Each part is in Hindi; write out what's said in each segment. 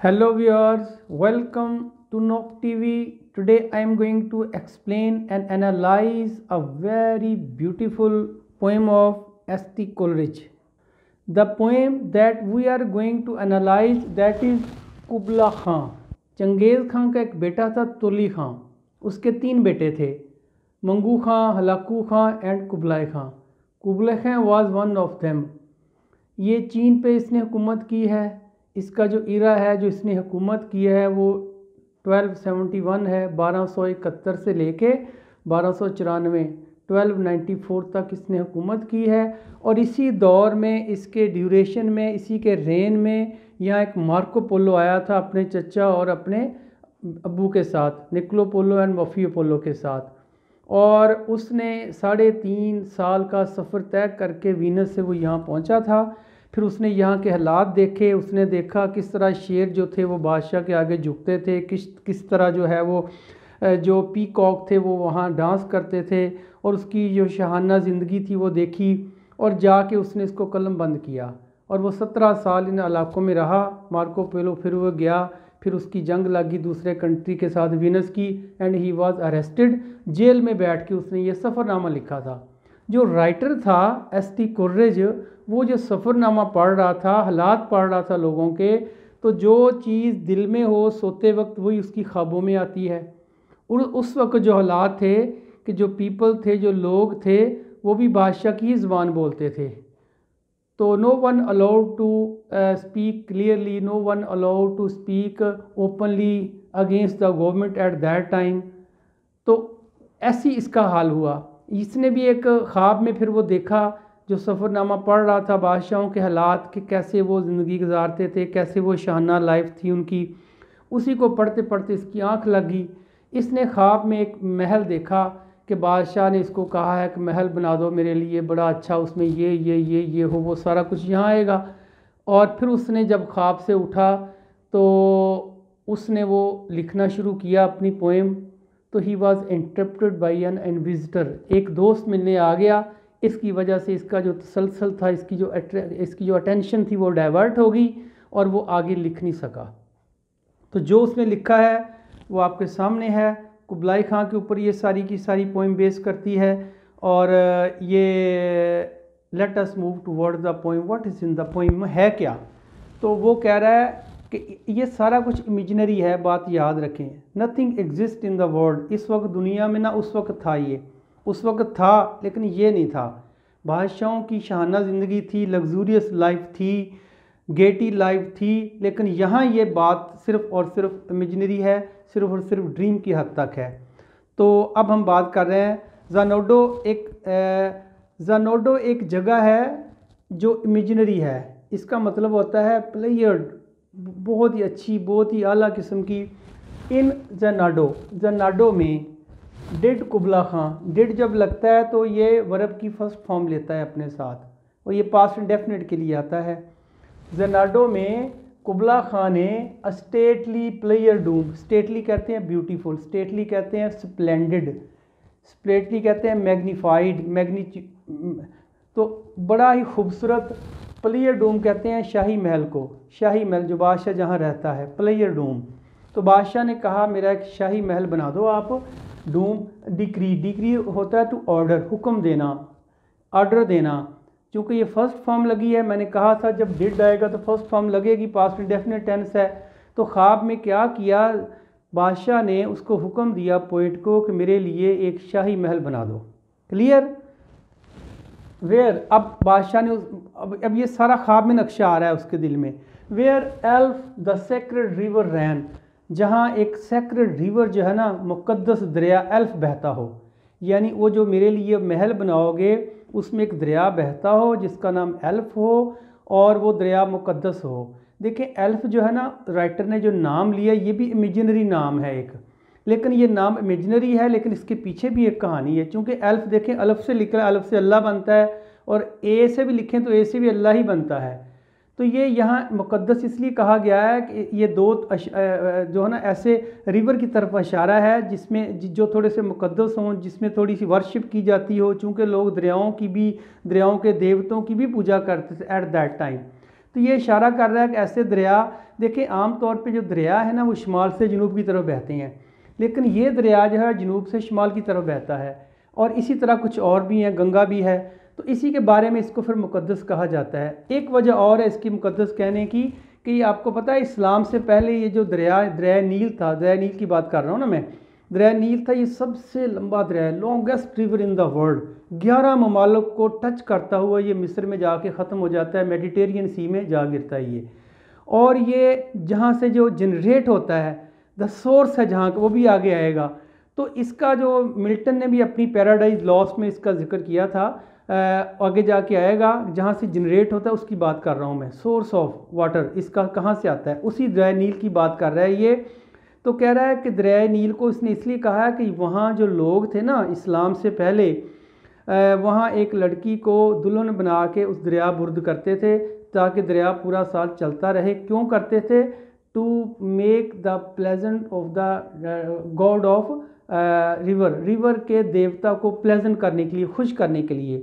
Hello viewers, welcome to Nok TV. Today I am going to explain and analyze a very beautiful poem of S.T. Coleridge. The poem that we are going to analyze that is कुबला खां। चंगेज़ खां का एक बेटा था तुली खां। उसके तीन बेटे थे, Mangu Khan, Hulagu Khan and Kublai Khan. Kublai Khan was one of them. ये चीन पे इसने हुकूमत की है। इसका जो इरा है जो इसने हुकूमत की है वो 1271 है। 1271 से लेके 1294 1294 तक इसने हुकूमत की है। और इसी दौर में इसके ड्यूरेशन में इसी के रेन में यहाँ एक मार्को पोलो आया था अपने चचा और अपने अब्बू के साथ, निकोलो पोलो एंड वफियो पोलो के साथ। और उसने 3.5 साल का सफ़र तय करके वीनस से वो यहाँ पहुँचा था। फिर उसने यहाँ के हालात देखे। उसने देखा किस तरह शेर जो थे वो बादशाह के आगे झुकते थे, किस तरह जो है वो जो पीकॉक थे वो वहाँ डांस करते थे, और उसकी जो शहाना ज़िंदगी थी वो देखी। और जाके उसने इसको कलम बंद किया और वो 17 साल इन इलाकों में रहा मार्को पोलो। फिर वो गया, फिर उसकी जंग लगी दूसरे कंट्री के साथ, वीनस की, and he was arrested. Jail में बैठ के उसने ये सफ़रनामा लिखा था। जो राइटर था S.T. कोलेरिज, वो जो सफ़रनामा पढ़ रहा था, हालात पढ़ रहा था लोगों के, तो जो चीज़ दिल में हो सोते वक्त वही उसकी ख्वाबों में आती है। और उस वक्त जो हालात थे कि जो पीपल थे, जो लोग थे, वो भी बादशाह की ज़बान बोलते थे। तो no one allowed to speak clearly, no one allowed to speak openly against the government at that time. तो ऐसी इसका हाल हुआ। इसने भी एक ख्वाब में फिर वो देखा, जो सफ़रनामा पढ़ रहा था बादशाहों के हालात कि कैसे वो ज़िंदगी गुजारते थे, कैसे वो शाना लाइफ थी उनकी। उसी को पढ़ते पढ़ते इसकी आंख लगी। इसने ख्वाब में एक महल देखा कि बादशाह ने इसको कहा है कि महल बना दो मेरे लिए बड़ा अच्छा, उसमें ये हो, वो सारा कुछ यहाँ आएगा। और फिर उसने जब ख्वाब से उठा तो उसने वो लिखना शुरू किया अपनी पोएम। तो he was interrupted by an visitor. एक दोस्त मिलने आ गया। इसकी वजह से इसका जो तसलसल था, इसकी जो अटेंशन थी वो डाइवर्ट हो गई और वो आगे लिख नहीं सका। तो जो उसने लिखा है वो आपके सामने है। कुबलाई खां के ऊपर ये सारी की सारी पोइम बेस करती है। और ये let us move toward the poem. What is in the poem है क्या? तो वो कह रहा है कि ये सारा कुछ इमेजिनरी है। बात याद रखें, nothing exist in the world. इस वक्त दुनिया में ना उस वक्त था, ये उस वक्त था लेकिन ये नहीं था। बादशाहों की शाहाना ज़िंदगी थी, लग्जूरियस लाइफ थी, गेटी लाइफ थी, लेकिन यहाँ ये बात सिर्फ़ और सिर्फ इमेजिनरी है, सिर्फ और सिर्फ ड्रीम की हद तक है। तो अब हम बात कर रहे हैं ज़ानोडो एक जगह है जो इमेजिनरी है। इसका मतलब होता है प्लेयर्ड, बहुत ही अच्छी, बहुत ही आला किस्म की। इन जनाडो में डिड कुबला खां, डिड जब लगता है तो ये वर्ब की फर्स्ट फॉर्म लेता है अपने साथ, और ये पास्ट इंडेफिनिट के लिए आता है। जनाडो में कुबला खां ने स्टेटली प्लेयर डूम, स्टेटली कहते हैं ब्यूटीफुल, स्टेटली कहते हैं स्प्लेंडेड, स्प्लेटली कहते हैं मैग्नीफाइड, तो बड़ा ही खूबसूरत। प्लेयर डूम कहते हैं शाही महल को, शाही महल जो बादशाह जहाँ रहता है, प्लेयर डूम। तो बादशाह ने कहा मेरा एक शाही महल बना दो आप। डूम डिक्री होता है टू ऑर्डर, हुक्म देना, ऑर्डर देना। क्योंकि ये फर्स्ट फॉर्म लगी है, मैंने कहा था जब डिड आएगा तो फर्स्ट फॉर्म लगेगी, पास्ट इंडेफिनिट टेंस है। तो ख्वाब में क्या किया बादशाह ने, उसको हुक्म दिया पोइट को कि मेरे लिए एक शाही महल बना दो। क्लियर? वेयर, अब बादशाह ने अब ये सारा ख्वाब में नक्शा आ रहा है उसके दिल में। Where Alph the sacred river ran, जहाँ एक सेक्रेड रिवर जो है ना, मुकद्दस दरिया एल्फ बहता हो। यानी वो जो मेरे लिए महल बनाओगे उसमें एक दरिया बहता हो जिसका नाम एल्फ हो, और वो दरिया मुकद्दस हो। देखें एल्फ जो है ना, राइटर ने जो नाम लिया ये भी इमेजिनरी नाम है एक, लेकिन ये नाम इमेजिनरी है लेकिन इसके पीछे भी एक कहानी है। क्योंकि एल्फ देखें अलफ से लिखा है, अलफ से अल्लाह बनता है, और ए से भी लिखें तो ए से भी अल्लाह ही बनता है। तो ये यहाँ मुकद्दस इसलिए कहा गया है कि ये दो जो है ना ऐसे रिवर की तरफ इशारा है जिसमें जो थोड़े से मुकद्दस हों, जिसमें थोड़ी सी वर्शिप की जाती हो। चूँकि लोग दरियाओं के देवताओं की भी पूजा करते थे एट दैट टाइम। तो तो ये इशारा कर रहा है कि ऐसे दरिया, देखिए आम तौर पे जो दरिया है ना वो शुमाल से जनूब की तरफ बहते हैं, लेकिन ये दरिया जो है जनूब से शुमाल की तरफ बहता है। और इसी तरह कुछ और भी हैं, गंगा भी है, तो इसी के बारे में इसको फिर मुक़द्दस कहा जाता है। एक वजह और है इसकी मुक़द्दस कहने की कि आपको पता है इस्लाम से पहले ये जो दरिया नील था, दरिया नील की बात कर रहा हूँ ना मैं, दरिया नील था, ये सबसे लंबा दरिया है, longest river in the world. 11 ममालिक को टच करता हुआ ये मिस्र में जाके ख़त्म हो जाता है, मेडिटेरियन सी में जा गिरता है ये। और ये जहाँ से जो जनरेट होता है, द सोर्स है जहाँ का, वो भी आगे आएगा। तो इसका जो मिल्टन ने भी अपनी पैराडाइज लॉस्ट में इसका जिक्र किया था, आगे जाके आएगा, जहाँ से जनरेट होता है उसकी बात कर रहा हूँ मैं। सोर्स ऑफ वाटर इसका कहाँ से आता है, उसी दरिया नील की बात कर रहा है ये। तो कह रहा है कि दरिया नील को इसने इसलिए कहा है कि वहाँ जो लोग थे ना इस्लाम से पहले, वहाँ एक लड़की को दुल्हन बना के उस दरिया बुर्द करते थे ताकि दरिया पूरा साल चलता रहे। क्यों करते थे? To make the pleasant of the god of river के देवता को प्लेजेंट करने के लिए, खुश करने के लिए।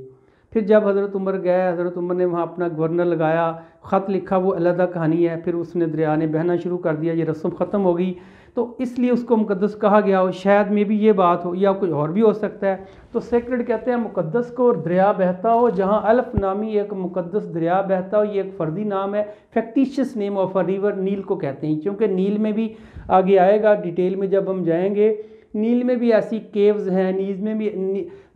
फिर जब हज़रत उमर गए, हज़रत उमर ने वहाँ अपना गवर्नर लगाया, ख़त लिखा, वो अलग कहानी है। फिर उसने दरिया ने बहना शुरू कर दिया, ये रस्म ख़त्म हो गई, तो इसलिए उसको मुक़द्दस कहा गया हो। शायद में भी ये बात हो या कुछ और भी हो सकता है। तो सेक्रेड कहते हैं मुक़द्दस को, और दरिया बहता हो जहाँ अल्फ नामी एक मुक़द्दस दरिया बहता हो, ये एक फ़र्दी नाम है, factitious name of a river, नील को कहते हैं। क्योंकि नील में भी आगे आएगा डिटेल में जब हम जाएंगे, नील में भी ऐसी केव्स हैं, नील में भी,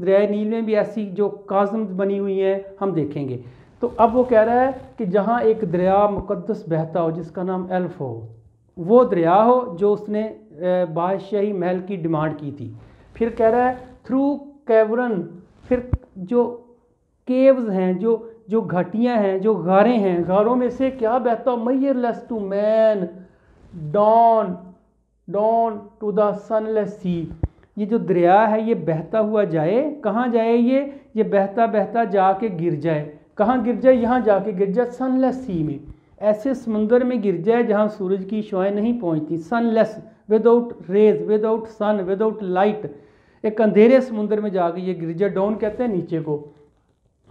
दरिया नील में भी ऐसी जो काज़म्स बनी हुई हैं, हम देखेंगे। तो अब वो कह रहा है कि जहाँ एक दरिया मुक़द्दस बहता हो जिसका नाम एल्फ हो, वो दरिया हो जो उसने बादशाही महल की डिमांड की थी। फिर कह रहा है थ्रू कैवरन, फिर जो केव्स हैं, जो घाटियाँ हैं, जो गारें हैं, गारों में से क्या बहता हो, measureless to man, down to the sunless sea. ये जो दरिया है ये बहता हुआ जाए, कहाँ जाए ये बहता बहता जाके गिर जाए। कहाँ गिर जाए? यहाँ जाके गिर जाए सनलेस सी में, ऐसे समुंदर में गिर जाए जहाँ सूरज की शुआएं नहीं पहुँचती। सनलेस, विदाउट रेज, विदाउट सन, विदाउट लाइट, एक अंधेरे समुंदर में जाके ये गिर जाए। डाउन कहते हैं नीचे को।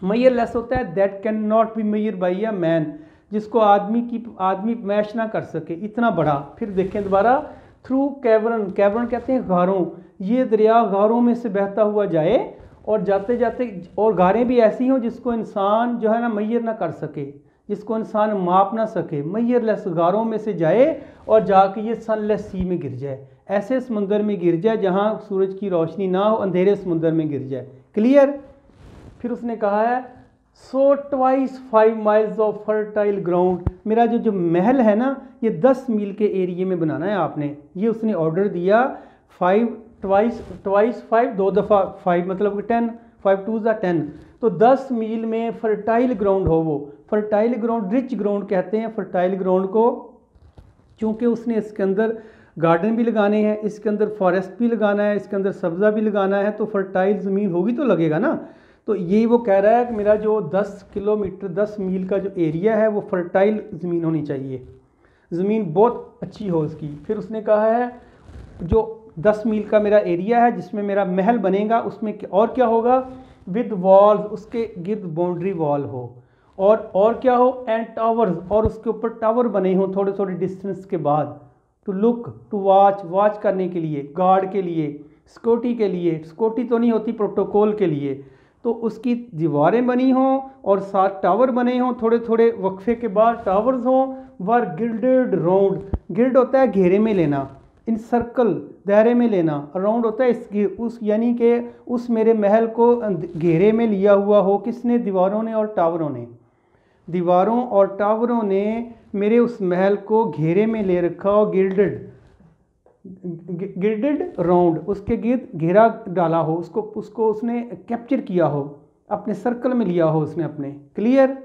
मैयरलेस होता है that can not be measure by a man, जिसको आदमी मैश ना कर सके, इतना बड़ा। फिर देखें दोबारा, थ्रू कैवरन, कैवरन कहते हैं गारों, ये दरिया गारों में से बहता हुआ जाए, और जाते जाते, और गारें भी ऐसी हों जिसको इंसान जो है ना मैयर ना कर सके, जिसको इंसान माप ना सके। मैयरलेस गारों में से जाए और जाके ये सनलेस सी में गिर जाए, ऐसे समुंदर में गिर जाए जहाँ सूरज की रोशनी ना हो, अंधेरे समुंदर में गिर जाए। क्लियर? फिर उसने कहा है so twice 5 miles of fertile ground, मेरा जो महल है ना ये 10 मील के एरिए में बनाना है आपने। ये उसने ऑर्डर दिया। 5 ट्वाइस 5, 2 दफ़ा 5 मतलब 10, 5 2 10, तो 10 मील में फर्टाइल ग्राउंड हो। वो फर्टाइल ग्राउंड, रिच ग्राउंड कहते हैं फर्टाइल ग्राउंड को, चूँकि उसने इसके अंदर गार्डन भी लगाने हैं, इसके अंदर फॉरेस्ट भी लगाना है, इसके अंदर सब्ज़ा भी लगाना है, तो फर्टाइल ज़मीन होगी तो लगेगा ना। तो यही वो कह रहा है कि मेरा जो 10 किलोमीटर 10 मील का जो एरिया है वो फर्टाइल ज़मीन होनी चाहिए, ज़मीन बहुत अच्छी हो उसकी। फिर उसने कहा है जो 10 मील का मेरा एरिया है जिसमें मेरा महल बनेगा, उसमें और क्या होगा, विद वॉल्स, उसके गिर्द बाउंड्री वॉल हो, और क्या हो, एंड टावर्स, और उसके ऊपर टावर बने हों थोड़े थोड़े डिस्टेंस के बाद। टू लुक, टू वॉच करने के लिए, गार्ड के लिए, सिक्योरिटी के लिए, सिक्योरिटी तो नहीं होती, प्रोटोकॉल के लिए। तो उसकी दीवारें बनी हों और 7 टावर बने हों, थोड़े थोड़े वक्फे के बाद टावर्स हों। वर गिल्डेड राउंड, गिल्ड होता है घेरे में लेना, इन सर्कल दायरे में लेना, राउंड होता है उस यानी कि उस मेरे महल को घेरे में लिया हुआ हो। किसने? दीवारों ने और टावरों ने। दीवारों और टावरों ने मेरे उस महल को घेरे में ले रखा हो, गिल्डेड राउंड, उसके गिर्द घेरा डाला हो, उसको उसने कैप्चर किया हो, अपने सर्कल में लिया हो उसने अपने। क्लियर?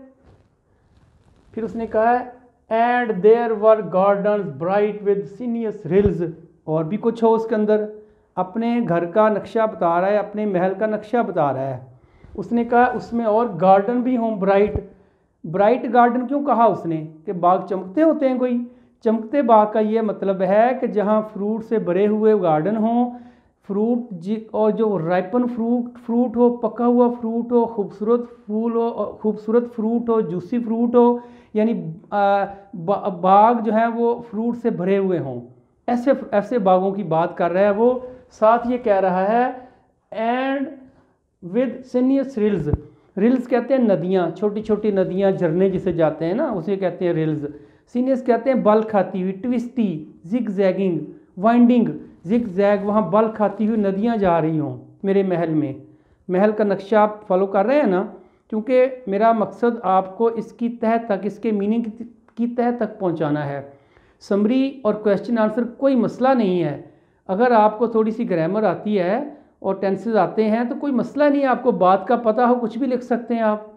फिर उसने कहा है and there were gardens bright with sinuous rills, और भी कुछ हो उसके अंदर। अपने घर का नक्शा बता रहा है, अपने महल का नक्शा बता रहा है। उसने कहा उसमें और गार्डन भी हों, ब्राइट गार्डन क्यों कहा उसने? कि बाग चमकते होते हैं कोई, चमकते बाग का ये मतलब है कि जहाँ फ्रूट से भरे हुए गार्डन हों, फ्रूट और जो राइपन फ्रूट हो, पका हुआ फ्रूट हो, खूबसूरत फूल हो, खूबसूरत फ्रूट हो, जूसी फ्रूट हो, यानी बाग जो है वो फ्रूट से भरे हुए हों, ऐसे ऐसे बागों की बात कर रहा है वो। साथ ये कह रहा है and with sinuous reels, reels कहते हैं नदियाँ, छोटी छोटी नदियाँ, झरने जिसे जाते हैं ना, उसे कहते हैं रिल्स। सीनियस कहते हैं बल खाती हुई, twisty, zigzagging, winding, zigzag, वहाँ बल खाती हुई नदियाँ जा रही हों मेरे महल में। महल का नक्शा आप फॉलो कर रहे हैं ना, क्योंकि मेरा मकसद आपको इसकी तह तक, इसके मीनिंग की तह तक पहुँचाना है। समरी और क्वेश्चन आंसर कोई मसला नहीं है। अगर आपको थोड़ी सी ग्रामर आती है और टेंसेस आते हैं तो कोई मसला नहीं है, आपको बात का पता हो कुछ भी लिख सकते हैं आप।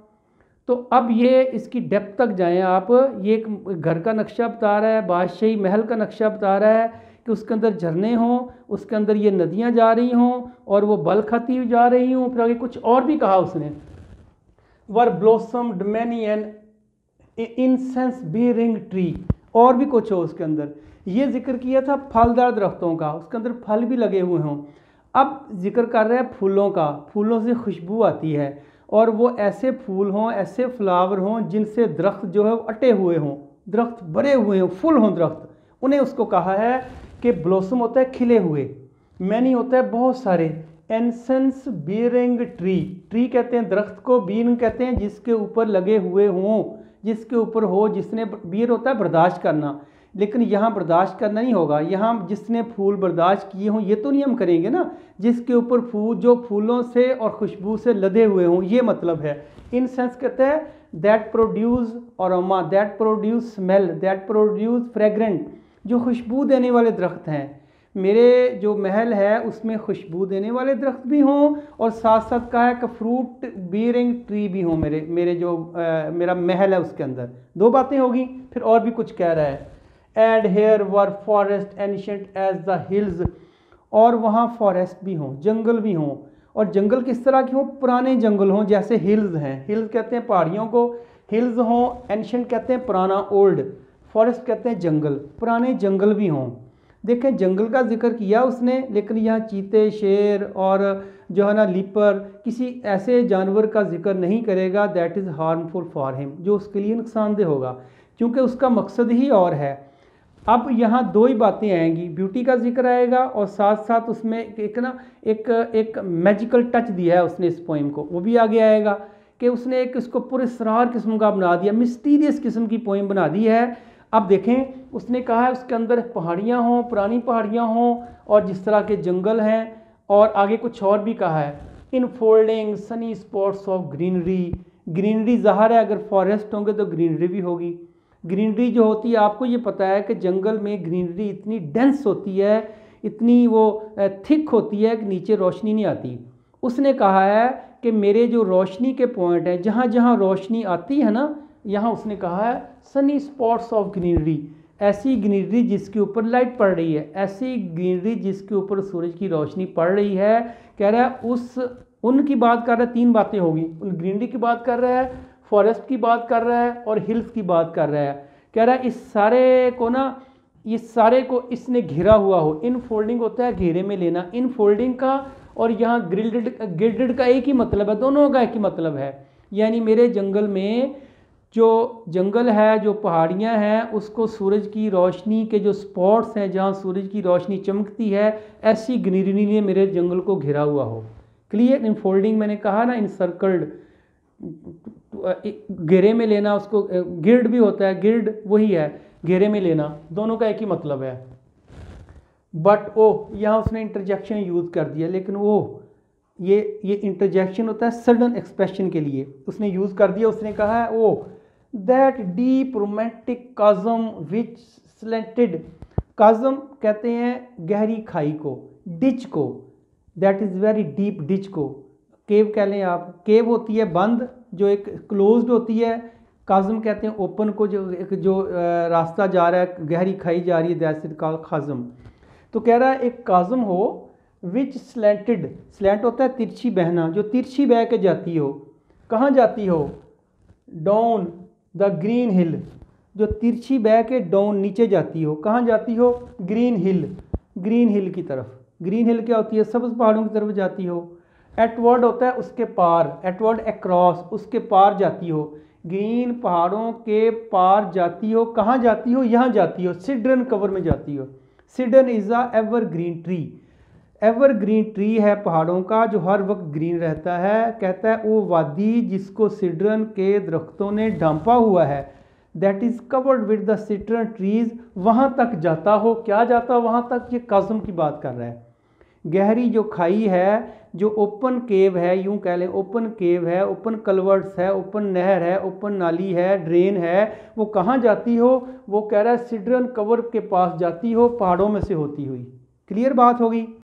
तो अब ये इसकी डेप्थ तक जाएं आप। ये एक घर का नक्शा बता रहा है, बादशाही महल का नक्शा बता रहा है कि उसके अंदर झरने हों, उसके अंदर ये नदियाँ जा रही हों और वो बल खाती हुई जा रही हों। फिर आगे कुछ और भी कहा उसने, where blossomed many an incense bearing tree, और भी कुछ हो उसके अंदर। ये जिक्र किया था फलदार दरख्तों का, उसके अंदर फल भी लगे हुए हों। अब जिक्र कर रहे हैं फूलों का, फूलों से खुशबू आती है और वो ऐसे फूल हों, ऐसे फ्लावर हों जिनसे दरख्त जो है वो अटे हुए हों, दरख्त भरे हुए हों, फुल हों दरख्त। उन्हें उसको कहा है कि ब्लॉसम होता है खिले हुए, मैनी होता है बहुत सारे, एंसेंस बीरिंग ट्री, ट्री कहते हैं दरख्त को, बीन कहते हैं जिसके ऊपर लगे हुए हों, जिसके ऊपर हो, जिसने, बीर होता है बर्दाश्त करना, लेकिन यहाँ बर्दाश्त करना नहीं होगा, यहाँ जिसने फूल बर्दाश्त किए हों ये तो नहीं हम करेंगे ना, जिसके ऊपर फूल, जो फूलों से और खुशबू से लदे हुए हों, ये मतलब है। इन सेंस कहते हैं that produce aroma, that produce smell, that produce fragrant, जो खुशबू देने वाले दरख्त हैं। मेरे जो महल है उसमें खुशबू देने वाले दरख्त भी हों और साथ साथ कहा है कि फ्रूट बीरिंग ट्री भी हों मेरे जो मेरा महल है उसके अंदर। दो बातें होगी। फिर और भी कुछ कह रहा है, and here were forest ancient as the hills, और वहाँ फॉरेस्ट भी हों, जंगल भी हों, और जंगल किस तरह के हों, पुराने जंगल हों जैसे हिल्स हैं, हिल्स कहते हैं पहाड़ियों को, हिल्स हों, एनिशेंट कहते हैं पुराना, ओल्ड, फॉरेस्ट कहते हैं जंगल, पुराने जंगल भी हों। देखें जंगल का जिक्र किया उसने, लेकिन यहाँ चीते, शेर और जो है ना लीपर, किसी ऐसे जानवर का जिक्र नहीं करेगा that is harmful for him, जो उसके लिए नुकसानदेह होगा, क्योंकि उसका मकसद ही और है। अब यहाँ दो ही बातें आएंगी, ब्यूटी का जिक्र आएगा और साथ साथ उसमें एक मैजिकल टच दिया है उसने इस पोइम को, वो भी आगे आएगा कि उसने एक इसको पुरस्कार किस्म का बना दिया, मिस्टीरियस किस्म की पोइम बना दी है। अब देखें उसने कहा है उसके अंदर पहाड़ियाँ हों, पुरानी पहाड़ियाँ हों और जिस तरह के जंगल हैं, और आगे कुछ और भी कहा है, in folding Sunny spots of greenery, greenery ज़ाहिर है अगर फॉरेस्ट होंगे तो ग्रीनरी भी होगी। ग्रीनरी जो होती है आपको ये पता है कि जंगल में ग्रीनरी इतनी डेंस होती है, इतनी वो थिक होती है कि नीचे रोशनी नहीं आती। उसने कहा है कि मेरे जो रोशनी के पॉइंट हैं, जहाँ जहाँ रोशनी आती है ना, यहाँ उसने कहा है सनी स्पॉट्स ऑफ ग्रीनरी, ऐसी ग्रीनरी जिसके ऊपर लाइट पड़ रही है, ऐसी ग्रीनरी जिसके ऊपर सूरज की रोशनी पड़ रही है। कह रहा है उस उनकी बात कर रहा है, तीन बातें होगी, उन ग्रीनरी की बात कर रहा है, फॉरेस्ट की बात कर रहा है और हिल्स की बात कर रहा है। कह रहा है इस सारे को ना, इस सारे को इसने घिरा हुआ हो, इन फोल्डिंग होता है घेरे में लेना, इन फोल्डिंग का और यहाँ गिल्डेड का एक ही मतलब है, दोनों का एक ही मतलब है। यानी मेरे जंगल में जो जंगल है, जो पहाड़ियाँ हैं, उसको सूरज की रोशनी के जो स्पॉट्स हैं जहाँ सूरज की रोशनी चमकती है, ऐसी ग्रीनरी ने मेरे जंगल को घिरा हुआ हो। क्लियर, इन फोल्डिंग मैंने कहा ना, इन सर्कल्ड, घेरे में लेना, उसको गिर्ड भी होता है, गिर्ड वही है, घेरे में लेना, दोनों का एक ही मतलब है। बट ओ, यहाँ उसने इंटरजेक्शन यूज़ कर दिया, लेकिन वो ये इंटरजेक्शन होता है सडन एक्सप्रेशन के लिए, उसने यूज़ कर दिया। उसने कहा है oh that deep romantic chasm which slanted, chasm कहते हैं गहरी खाई को, डिच को, that is very deep ditch को, केव कह लें आप, केव होती है बंद, जो एक क्लोज्ड होती है, काज़म कहते हैं ओपन को, जो रास्ता जा रहा है, गहरी खाई जा रही है, दैट्स इट कॉल्ड काज़म। तो कह रहा है एक काज़म हो विच स्लैंटेड, स्लैंट होता है तिरछी बहना, जो तिरछी बह के जाती हो, कहाँ जाती हो, डाउन द ग्रीन हिल, जो तिरछी बह के डाउन नीचे जाती हो, कहाँ जाती हो, ग्रीन हिल, ग्रीन हिल की तरफ। ग्रीन हिल क्या होती है, सब्ज पहाड़ों की तरफ जाती हो। एटवर्ड होता है उसके पार, एटवर्ड अक्रॉस, उसके पार जाती हो। ग्रीन पहाड़ों के पार जाती हो, कहाँ जाती हो, यहाँ जाती हो, सिड्रन कवर में जाती हो। Sedan is a evergreen tree, evergreen tree है पहाड़ों का जो हर वक्त ग्रीन रहता है। कहता है वो वादी जिसको सिड्रन के दरख्तों ने ढांपा हुआ है, that is covered with the cedarn trees, वहाँ तक जाता हो। क्या जाता वहाँ तक, ये काज़म की बात कर रहा है। गहरी जो खाई है, जो ओपन केव है, यूं कह लें ओपन केव है, ओपन कलवर्ट्स है, ओपन नहर है, ओपन नाली है, ड्रेन है, वो कहाँ जाती हो, वो कह रहा है सिड्रन कवर के पास जाती हो, पहाड़ों में से होती हुई। क्लियर बात होगी।